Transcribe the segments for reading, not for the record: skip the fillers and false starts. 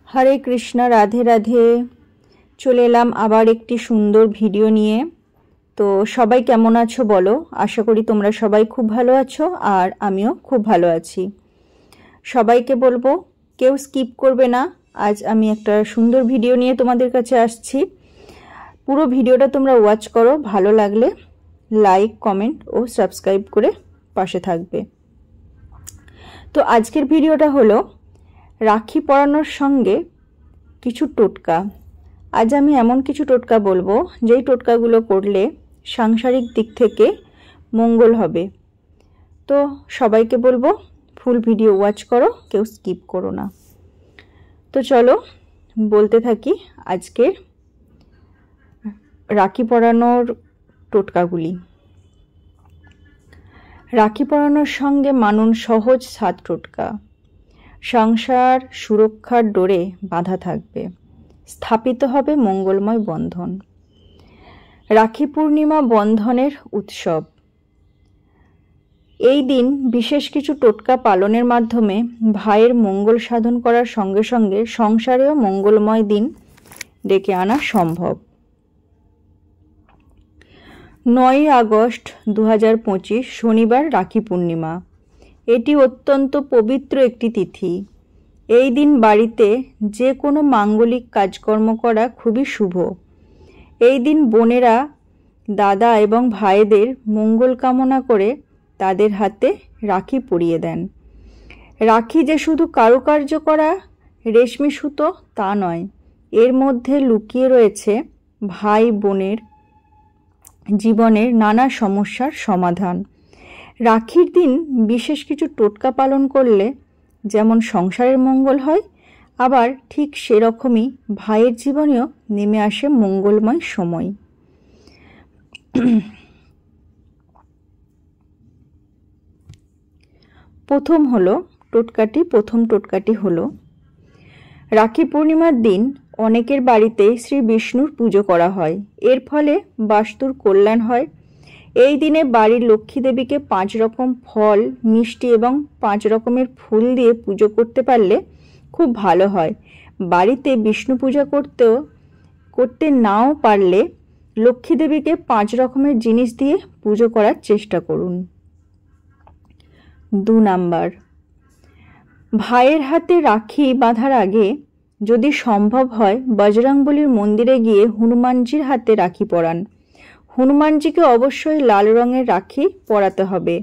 हरे कृष्ण राधे राधे चले एलाम आबार एकटी सुंदर भिडियो निये। तो सबाई केमन आछो बोलो, आशा करी तोमरा सबाई खूब भालो आछो और आमिओ खूब भालो आछि। सबाइके बोलबो केउ स्किप करबे ना, आज आमी एकटा सुंदर भिडियो निये तोमादेर काछे आसछि। पुरो भिडियोटा तोमरा वाच करो, भालो लागले लाइक कमेंट और सबस्क्राइब करे पाशे थाकबे। तो आजकेर भिडियोटा हलो राखी परानोर संगे किछु टोटका। आज आमी एमन किछु टोटका बोलबो जेई टोटकागुलो करले सांसारिक दिक थेके मंगल होबे। तो सबाइके बोलबो फुल भिडियो वाच करो, केउ स्किप करो ना। तो चलो बोलते थाकी आजके राखी परानोर टोटकागुली। राखी परानोर संगे मानुन सहज 7 टोटका। संसार सुरक्षार डोरे बाधा थाकबे, स्थापित हबे मंगलमय बंधन। राखी पूर्णिमा बंधनेर उत्सव। এই दिन विशेष किछु टोटका पालनेर माध्यमे भाइयेर मंगल साधन करार संगे संगे संसारेও मंगलमय दिन डेके आना सम्भव। 9 আগস্ট 2025 शनिवार राखी पूर्णिमा। एटी अत्यंत पवित्र एकटी तिथि। এই दिन बाड़ीते जे कोनो मांगलिक काजकर्म करा खूबই शुभ। এই दिन बोनेरा दादा एवं भाईदेर मंगल कामना करे तादेर हाथे राखी परिये देन। राखी जे शुधु कारुकार्य करा रेशमी सुतो ता नय, एर मध्य लुकिये रयेछे भाई बोनेर जीवनेर नाना समस्यार समाधान। राखिर दिन विशेष किछु टोटका पालन करले जेमन संसारेर मंगल हय, आबार ठीक सेरकमई भाइयेर जीवनेও नेमे आसे मंगलमय समय। प्रथम टोटकाटी हलो राखी पूर्णिमार दिन अनेकेर बाड़ीते श्री विष्णुर पुजो करा हय। एर फले बास्तुर कल्याण हय। এই দিনে বাড়ির লক্ষ্মী দেবীকে 5 রকম ফল মিষ্টি এবং 5 রকমের ফুল দিয়ে পুজো করতে পারলে খুব ভালো হয়। বাড়িতে বিষ্ণু পূজা করতে নাও পারলে লক্ষ্মী দেবীকে 5 রকমের জিনিস দিয়ে পুজো করার চেষ্টা করুন। 2 নাম্বার, ভাইয়ের হাতে রাখি বাঁধার আগে যদি সম্ভব হয় বজরংবলীর মন্দিরে গিয়ে হনুমানজির হাতে রাখি পরান। हनुमानजी के अवश्य लाल रंगेर राखी पराते हबे।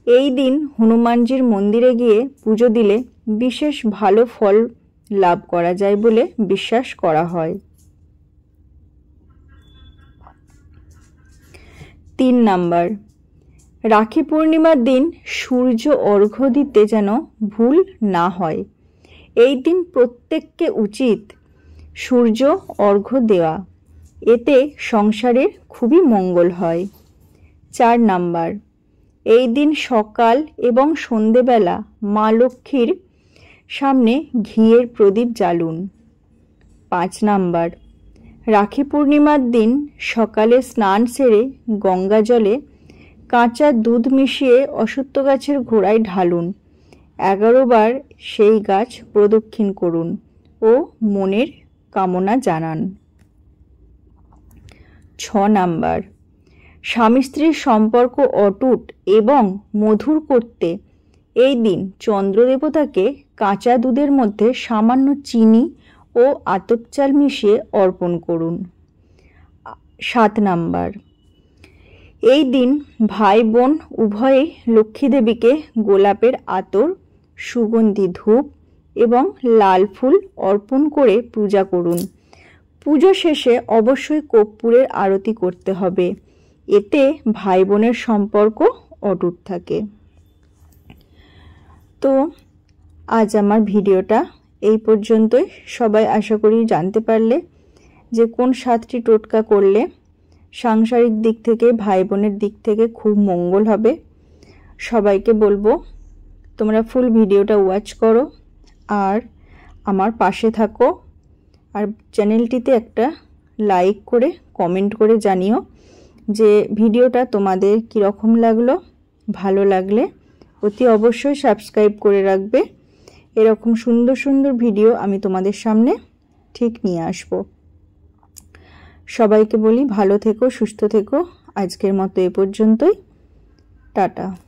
এই दिन हनुमानजीर मंदिरे गिये पुजो दिले विशेष भालो फल लाभ करा जाय बोले विश्वास करा हय। 3 नाम्बार, राखी पूर्णिमार दिन सूर्य अर्घ्य दिते जेन भूल ना हय। এই दिन प्रत्येकके उचित सूर्य अर्घ्य देवा, एते संसारे खूबी मंगल हय। 4 नाम्बार, এই दिन सकाल एवं सन्ध्ये बेला मा लक्ष्मीर सामने घिएर प्रदीप जालुन। 5 नाम्बार, राखी पूर्णिमार दिन सकाले स्नान सेरे गंगा जले काँचा दूध मिशिए अश्वत्थ गाछेर गोड़ाय ढालुन। 11 बार सेई गाछ प्रदक्षिण करुन ओ मनेर कामना जानान। 6 नाम्बार, स्वामी स्त्री सम्पर्क अटूट एवं मधुर करते এই दिन चंद्र देवताके काँचा दूधेर मध्य सामान्य चीनी और आतप चाल मिशिए अर्पण करुन। 7 नाम्बार, এই दिन भाई बोन उभये लक्ष्मी देवी के गोलापेर आतर सुगंधी धूप एवं लाल फुल अर्पण करे पूजा करुन। पुजो शेषे अवश्य कर्पूरेर आरती करते हबे, एते भाई बोनेर सम्पर्क अटूट थाके। तो आज आमार भिडियोटा এই পর্যন্তই। সবাই আশা করি জানতে পারলে যে কোন 7টি টোটকা করলে সাংসারিক দিক থেকে ভাই বোনের দিক থেকে খুব মঙ্গল হবে। সবাইকে বলবো তোমরা ফুল ভিডিওটা ওয়াচ করো আর আমার পাশে থাকো। আর চ্যানেলটিতে একটা লাইক করে কমেন্ট করে জানিও যে ভিডিওটা তোমাদের কি রকম লাগলো। ভালো লাগলে অতি অবশ্যই সাবস্ক্রাইব করে রাখবে এরকম সুন্দর সুন্দর ভিডিও আমি তোমাদের সামনে ঠিক নিয়ে আসব। সবাইকে বলি ভালো থেকো, সুস্থ থেকো। আজকের মতো এ পর্যন্তই। টাটা।